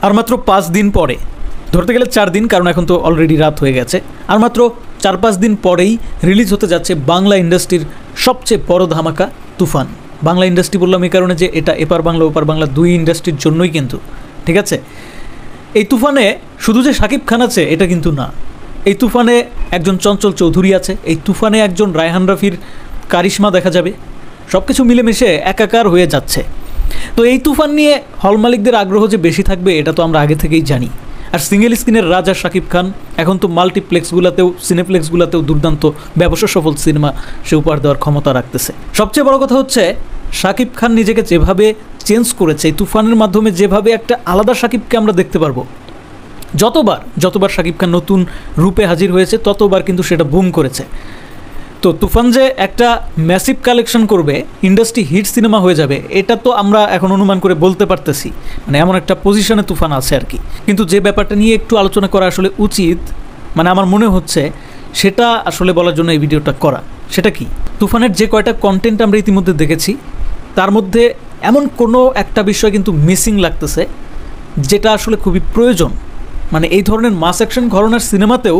আর মাত্র 5 দিন পরে, ধরতে গেলে 4 দিন, কারণ এখন তো অলরেডি রাত হয়ে গেছে, আর মাত্র 4-5 দিন পরেই রিলিজ হতে যাচ্ছে বাংলা ইন্ডাস্ট্রির সবচেয়ে বড় ধামাকা তুফান। বাংলা ইন্ডাস্ট্রি বললাম এই কারণে যে এটা এপার বাংলা ওপার বাংলা দুই ইন্ডাস্ট্রির জন্যই কিন্তু, ঠিক আছে। এই তুফানে শুধু যে শাকিব খান আছে এটা কিন্তু না, এই তুফানে একজন চঞ্চল চৌধুরী আছে, এই তুফানে একজন রায়হান রাফির কারিশমা দেখা যাবে, সব কিছু মিলেমিশে একাকার হয়ে যাচ্ছে। তো এই তুফান নিয়ে হল মালিকদের আগ্রহ যে বেশি থাকবে এটা তো আমরা আগে থেকেই জানি। আর সিঙ্গেল স্ক্রিনের রাজা শাকিব খান এখন তো মাল্টিপ্লেক্সগুলোতেও সিনেপ্লেক্সগুলোতেও দুর্দান্ত ব্যবসা সফল সিনেমা সে উপহার দেওয়ার ক্ষমতা রাখতেছে। সবচেয়ে বড় কথা হচ্ছে শাকিব খান নিজেকে যেভাবে চেঞ্জ করেছে, এই তুফানের মাধ্যমে যেভাবে একটা আলাদা শাকিবকে আমরা দেখতে পারবো। যতবার শাকিব খান নতুন রূপে হাজির হয়েছে ততবার কিন্তু সেটা বুম করেছে। তো তুফান যে একটা ম্যাসিভ কালেকশন করবে, ইন্ডাস্ট্রি হিট সিনেমা হয়ে যাবে, এটা তো আমরা এখন অনুমান করে বলতে পারতেছি, মানে এমন একটা পজিশনে তুফান আছে আর কি। কিন্তু যে ব্যাপারটা নিয়ে একটু আলোচনা করা আসলে উচিত, মানে আমার মনে হচ্ছে সেটা আসলে বলার জন্য এই ভিডিওটা করা। সেটা কি, তুফানের যে কয়টা কন্টেন্ট আমরা ইতিমধ্যে দেখেছি তার মধ্যে এমন কোনো একটা বিষয় কিন্তু মিসিং লাগতেছে যেটা আসলে খুবই প্রয়োজন। মানে এই ধরনের মাস অ্যাকশন ঘরানার সিনেমাতেও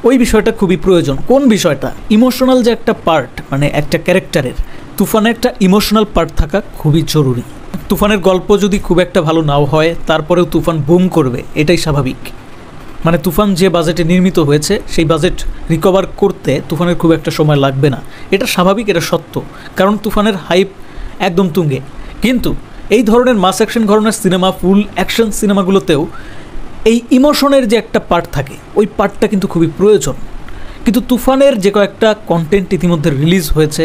ওই বিষয়টা খুবই প্রয়োজন। কোন বিষয়টা? ইমোশনাল যে একটা পার্ট, মানে একটা ক্যারেক্টারের, তুফানে একটা ইমোশনাল পার্ট থাকা খুবই জরুরি। তুফানের গল্প যদি খুব একটা ভালো নাও হয় তারপরেও তুফান বুম করবে, এটাই স্বাভাবিক। মানে তুফান যে বাজেটে নির্মিত হয়েছে সেই বাজেট রিকভার করতে তুফানের খুব একটা সময় লাগবে না, এটা স্বাভাবিক, এটা সত্য, কারণ তুফানের হাইপ একদম তুঙ্গে। কিন্তু এই ধরনের মাস অ্যাকশন ঘরানার সিনেমা, ফুল অ্যাকশন সিনেমাগুলোতেও এই ইমোশনের যে একটা পার্ট থাকে ওই পার্টটা কিন্তু খুবই প্রয়োজন। কিন্তু তুফানের যে কয়েকটা কন্টেন্ট ইতিমধ্যে রিলিজ হয়েছে,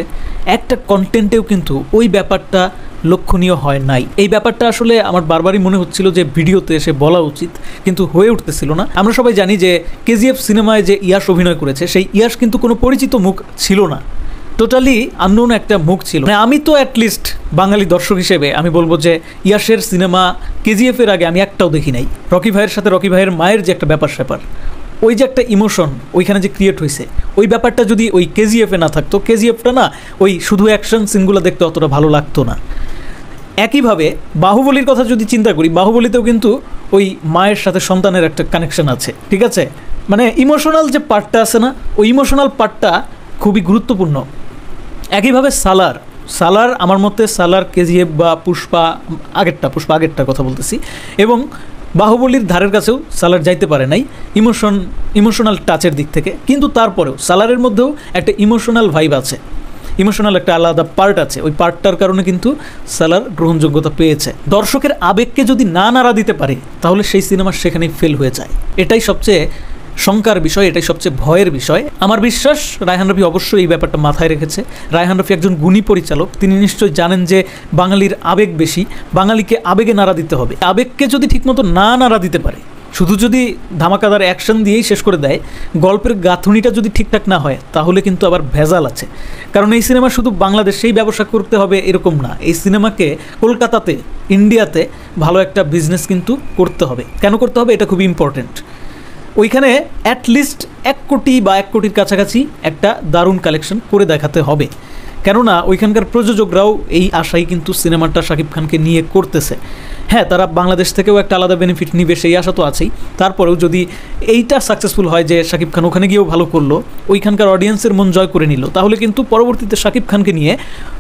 একটা কন্টেন্টেও কিন্তু ওই ব্যাপারটা লক্ষণীয় হয় নাই। এই ব্যাপারটা আসলে আমার বারবারই মনে হচ্ছিল যে ভিডিওতে এসে বলা উচিত, কিন্তু হয়ে উঠতেছিল না। আমরা সবাই জানি যে কেজিএফ সিনেমায় যে ইয়াশ অভিনয় করেছে সেই ইয়াশ কিন্তু কোনো পরিচিত মুখ ছিল না, টোটালি আননোন একটা মুখ ছিল। মানে আমি তো অ্যাটলিস্ট বাঙালি দর্শক হিসেবে আমি বলবো যে ইয়াশের সিনেমা কেজিএফের আগে আমি একটাও দেখি নাই। রকি ভাইয়ের সাথে রকি ভাইয়ের মায়ের যে একটা ব্যাপার ওই যে একটা ইমোশন ওইখানে যে ক্রিয়েট হয়েছে, ওই ব্যাপারটা যদি ওই কেজিএফে না থাকতো, কেজিএফটা না ওই শুধু অ্যাকশন সিনগুলো দেখতে অতটা ভালো লাগতো না। একইভাবে বাহুবলীর কথা যদি চিন্তা করি, বাহুবলীতেও কিন্তু ওই মায়ের সাথে সন্তানের একটা কানেকশন আছে, ঠিক আছে। মানে ইমোশনাল যে পার্টটা আছে না, ওই ইমোশনাল পার্টটা খুবই গুরুত্বপূর্ণ। একইভাবে সালার আমার মতে সালার কেজিএফ বা পুষ্পা আগেরটা কথা বলতেছি, এবং বাহুবলীর ধারের কাছেও সালার যাইতে পারে নাই ইমোশনাল টাচের দিক থেকে। কিন্তু তারপরেও সালারের মধ্যেও একটা ইমোশনাল ভাইব আছে, ইমোশনাল একটা আলাদা পার্ট আছে, ওই পার্টটার কারণে কিন্তু সালার গ্রহণযোগ্যতা পেয়েছে। দর্শকের আবেগকে যদি না নাড়া দিতে পারে তাহলে সেই সিনেমা সেখানেই ফেল হয়ে যায়। এটাই সবচেয়ে শঙ্কার বিষয়, এটাই সবচেয়ে ভয়ের বিষয়। আমার বিশ্বাস রায়হান রাফি অবশ্যই এই ব্যাপারটা মাথায় রেখেছে। রায়হান রাফি একজন গুণী পরিচালক, তিনি নিশ্চয়ই জানেন যে বাঙালির আবেগ বেশি, বাঙালিকে আবেগে নাড়া দিতে হবে। আবেগকে যদি ঠিকমতো না নাড়া দিতে পারে, শুধু যদি ধামাকাদার অ্যাকশন দিয়েই শেষ করে দেয়, গল্পের গাঁথুনিটা যদি ঠিকঠাক না হয় তাহলে কিন্তু আবার ভেজাল আছে। কারণ এই সিনেমা শুধু বাংলাদেশেই ব্যবসা করতে হবে এরকম না, এই সিনেমাকে কলকাতাতে, ইন্ডিয়াতে ভালো একটা বিজনেস কিন্তু করতে হবে। কেন করতে হবে এটা খুবই ইম্পর্টেন্ট। ওইখানে অ্যাটলিস্ট 1 কোটি বা 1 কোটির কাছাকাছি একটা দারুণ কালেকশন করে দেখাতে হবে, কেননা ওইখানকার প্রযোজকরাও এই আশাই কিন্তু সিনেমাটা শাকিব খানকে নিয়ে করতেছে। হ্যাঁ, তারা বাংলাদেশ থেকেও একটা আলাদা বেনিফিট নিবে সেই আশা তো আছেই। তারপরেও যদি এইটা সাকসেসফুল হয় যে শাকিব খান ওখানে গিয়েও ভালো করলো, ওইখানকার অডিয়েন্সের মন জয় করে নিল, তাহলে কিন্তু পরবর্তীতে শাকিব খানকে নিয়ে,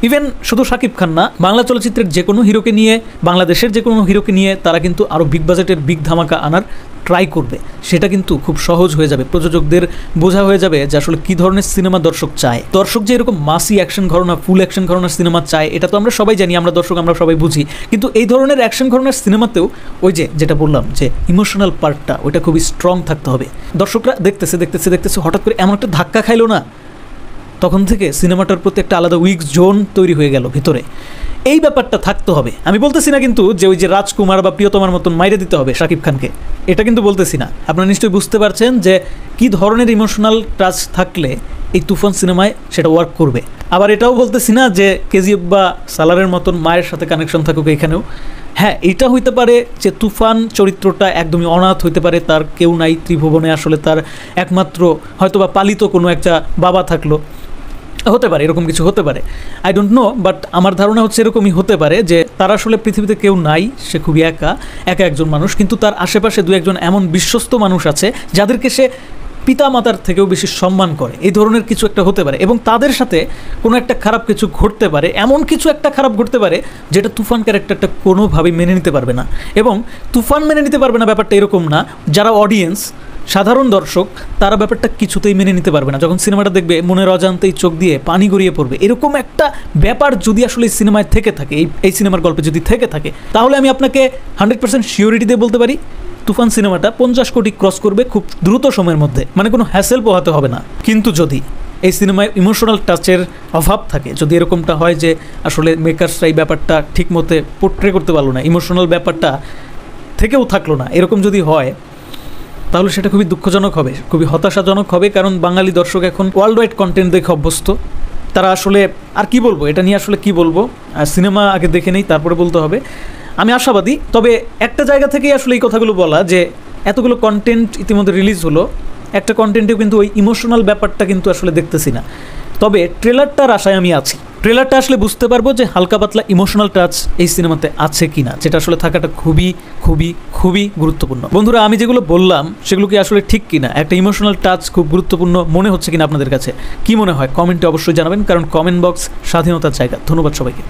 ইভেন শুধু শাকিব খান না, বাংলা চলচ্চিত্রের যে কোনো হিরোকে নিয়ে, বাংলাদেশের যে কোনো হিরোকে নিয়ে তারা কিন্তু আরও বিগ বাজেটের বিগ ধামাকা আনার ট্রাই করবে। সেটা কিন্তু খুব সহজ হয়ে যাবে, প্রযোজকদের বোঝা হয়ে যাবে যে আসলে কী ধরনের সিনেমা দর্শক চায়। দর্শক যে এরকম মাসি অ্যাকশন ঘরানা, ফুল অ্যাকশন ঘরানার সিনেমা চায় এটা তো আমরা সবাই জানি, আমরা দর্শক আমরা সবাই বুঝি। কিন্তু এই ধরনের অ্যাকশন ঘরানার সিনেমাতেও ওই যেটা বললাম যে ইমোশনাল পার্টটা ওইটা খুবই স্ট্রং থাকতে হবে। দর্শকরা দেখতেছে হঠাৎ করে এমন একটা ধাক্কা খাইলো না, তখন থেকে সিনেমাটার প্রতি একটা আলাদা উইক জোন তৈরি হয়ে গেল ভিতরে, এই ব্যাপারটা থাকতে হবে। আমি বলতেছি না কিন্তু যে ওই যে রাজকুমার বা প্রিয়তমার মতন মাইরে দিতে হবে শাকিব খানকে, এটা কিন্তু বলতেছি না। আপনারা নিশ্চয়ই বুঝতে পারছেন যে কি ধরনের ইমোশনাল টাচ থাকলে এই তুফান সিনেমায় সেটা ওয়ার্ক করবে। আবার এটাও বলতেছি না যে কেজিএফ বা সালারের মতন মায়ের সাথে কানেকশন থাকুক এখানেও। হ্যাঁ, এইটা হইতে পারে যে তুফান চরিত্রটা একদমই অনাথ হইতে পারে, তার কেউ নাই ত্রিভুবনে, আসলে তার একমাত্র হয়তো বা পালিত কোনো একটা বাবা থাকলো, হতে পারে, এরকম কিছু হতে পারে, আই ডোন্ট নো, বাট আমার ধারণা হচ্ছে এরকমই হতে পারে যে তার আসলে পৃথিবীতে কেউ নাই, সে খুবই একা একজন মানুষ, কিন্তু তার আশেপাশে দু একজন এমন বিশ্বস্ত মানুষ আছে যাদেরকে সে পিতা মাতার থেকেও বেশি সম্মান করে, এই ধরনের কিছু একটা হতে পারে, এবং তাদের সাথে কোনো একটা খারাপ কিছু ঘটতে পারে, এমন কিছু একটা খারাপ ঘটতে পারে যেটা তুফান ক্যারেক্টারটা কোনোভাবেই মেনে নিতে পারবে না। এবং তুফান মেনে নিতে পারবে না ব্যাপারটা এরকম না, যারা অডিয়েন্স, সাধারণ দর্শক, তারা ব্যাপারটা কিছুতেই মেনে নিতে পারবে না। যখন সিনেমাটা দেখবে মনের অজান্তেই চোখ দিয়ে পানি গড়িয়ে পড়বে, এরকম একটা ব্যাপার যদি আসলে এই সিনেমায় থেকে থাকে, এই সিনেমার গল্পে যদি থেকে থাকে, তাহলে আমি আপনাকে 100% শিওরিটি দিয়ে বলতে পারি তুফান সিনেমাটা 50 কোটি ক্রস করবে খুব দ্রুত সময়ের মধ্যে, মানে কোনো হ্যাসেল পোহাতে হবে না। কিন্তু যদি এই সিনেমায় ইমোশনাল টাচের অভাব থাকে, যদি এরকমটা হয় যে আসলে মেকার্সরা এই ব্যাপারটা ঠিক মতো পোর্ট্রে করতে পারলো না, ইমোশনাল ব্যাপারটা থেকেও থাকলো না, এরকম যদি হয় তাহলে সেটা খুবই দুঃখজনক হবে, খুবই হতাশাজনক হবে। কারণ বাঙালি দর্শক এখন ওয়ার্ল্ড ওয়াইড কন্টেন্ট দেখে অভ্যস্ত, তারা আসলে আর কি বলবো, এটা নিয়ে আসলে কি বলবো, সিনেমা আগে দেখে নেই তারপরে বলতে হবে। আমি আশাবাদী, তবে একটা জায়গা থেকেই আসলে এই কথাগুলো বলা যে এতগুলো কন্টেন্ট ইতিমধ্যে রিলিজ হলো, একটা কন্টেন্টেও কিন্তু ওই ইমোশনাল ব্যাপারটা কিন্তু আসলে দেখতেছি না। তবে ট্রেলারটার আশায় আমি আছি, ট্রেলারটা আসলে বুঝতে পারবো যে হালকা পাতলা ইমোশনাল টাচ এই সিনেমাতে আছে কিনা, যেটা আসলে থাকাটা খুবই খুবই খুবই গুরুত্বপূর্ণ। বন্ধুরা, আমি যেগুলো বললাম সেগুলো কি আসলে ঠিক কিনা, একটা ইমোশনাল টাচ খুব গুরুত্বপূর্ণ মনে হচ্ছে কিনা আপনাদের কাছে, কি মনে হয় কমেন্টে অবশ্যই জানাবেন, কারণ কমেন্ট বক্স স্বাধীনতার জায়গা। ধন্যবাদ সবাইকে।